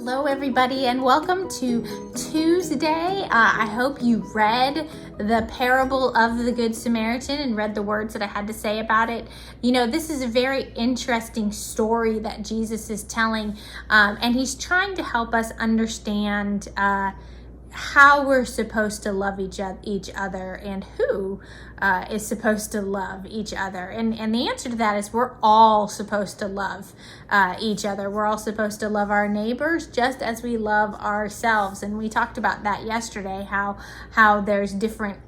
Hello, everybody, and welcome to Tuesday. I hope you read the parable of the Good Samaritan and read the words that I had to say about it. You know, this is a very interesting story that Jesus is telling, and he's trying to help us understand how we're supposed to love each other and who is supposed to love each other. And the answer to that is we're all supposed to love each other. We're all supposed to love our neighbors just as we love ourselves. And we talked about that yesterday, how there's different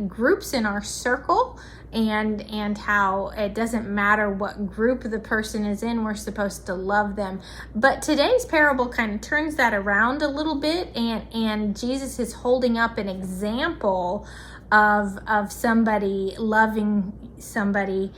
groups in our circle, and how it doesn't matter what group the person is in, we're supposed to love them. But today's parable kind of turns that around a little bit, and Jesus is holding up an example of somebody loving somebody,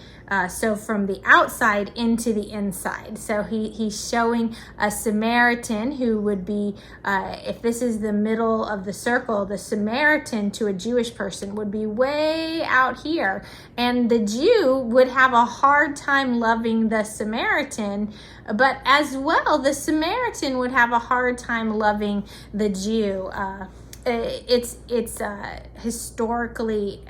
so from the outside into the inside. So he's showing a Samaritan who would be, if this is the middle of the circle, the Samaritan to a Jewish person would be way out here, and the Jew would have a hard time loving the Samaritan, but as well the Samaritan would have a hard time loving the Jew. It's historically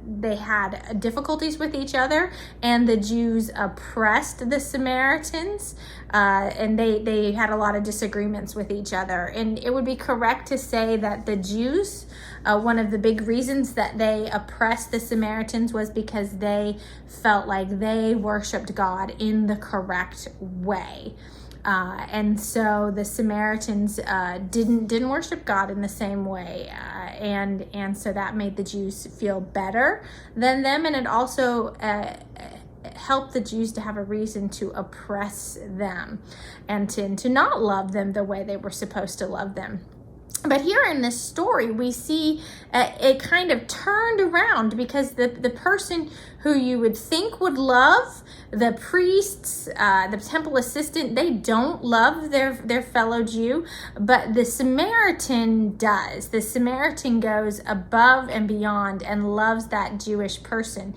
they had difficulties with each other, and the Jews oppressed the Samaritans, and they had a lot of disagreements with each other. And it would be correct to say that the Jews, one of the big reasons that they oppressed the Samaritans was because they felt like they worshiped God in the correct way. And so the Samaritans didn't worship God in the same way, and so that made the Jews feel better than them, and it also helped the Jews to have a reason to oppress them and to not love them the way they were supposed to love them. But here in this story, we see it kind of turned around, because the person who you would think would love, the priests, the temple assistant, they don't love their fellow Jew, but the Samaritan does. The Samaritan goes above and beyond and loves that Jewish person,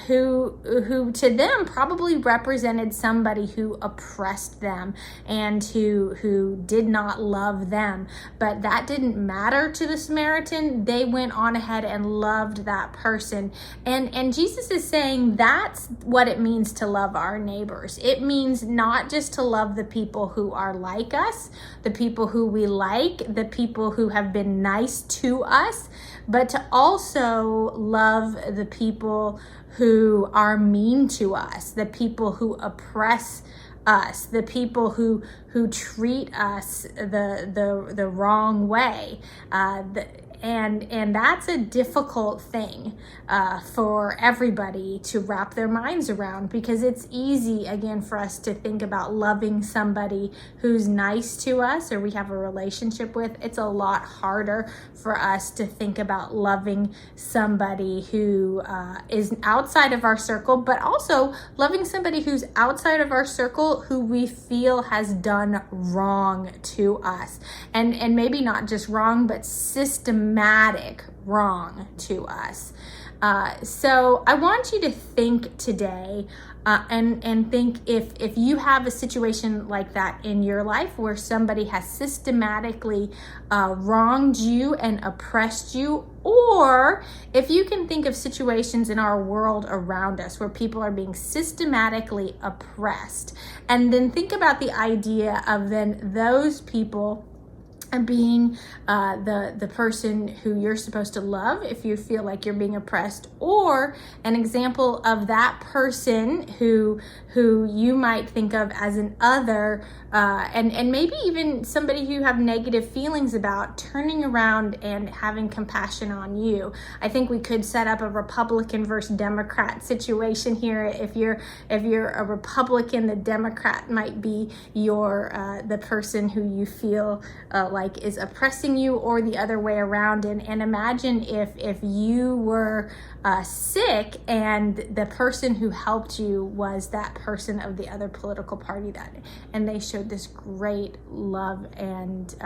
who to them probably represented somebody who oppressed them and who did not love them. But that didn't matter to the Samaritan. They went on ahead and loved that person. And Jesus is saying that's what it means to love our neighbors. It means not just to love the people who are like us, the people who we like, the people who have been nice to us, but to also love the people who are mean to us, the people who oppress us, the people who treat us the wrong way, and that's a difficult thing for everybody to wrap their minds around, because it's easy, again, for us to think about loving somebody who's nice to us or we have a relationship with. It's a lot harder for us to think about loving somebody who is outside of our circle, but also loving somebody who's outside of our circle who we feel has done wrong to us, and maybe not just wrong, but systematic wrong to us. So I want you to think today, and think if you have a situation like that in your life where somebody has systematically wronged you and oppressed you, or if you can think of situations in our world around us where people are being systematically oppressed, and then think about the idea of then those people being the person who you're supposed to love if you feel like you're being oppressed, or an example of that person who you might think of as an other, and maybe even somebody who you have negative feelings about, turning around and having compassion on you. I think we could set up a Republican versus Democrat situation here. If you're a Republican, the Democrat might be the person who you feel like is oppressing you, or the other way around. And imagine if you were sick and the person who helped you was that person of the other political party, and they showed this great love and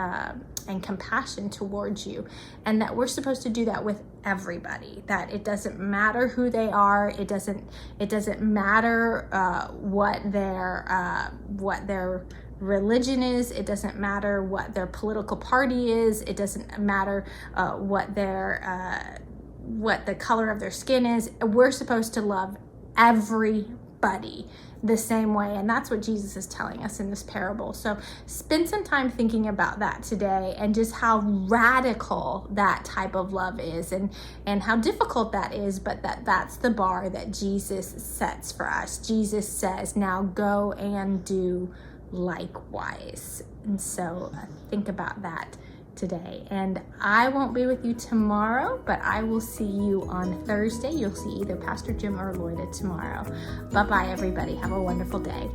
compassion towards you, and that we're supposed to do that with everybody, that it doesn't matter who they are, it doesn't matter what their religion is. It doesn't matter what their political party is. It doesn't matter what the color of their skin is. We're supposed to love everybody the same way, and that's what Jesus is telling us in this parable. So spend some time thinking about that today, and just how radical that type of love is, and how difficult that is, but that's the bar that Jesus sets for us. Jesus says, now go and do likewise. And so think about that today. And I won't be with you tomorrow, but I will see you on Thursday. You'll see either Pastor Jim or Loida tomorrow. Bye-bye, everybody. Have a wonderful day.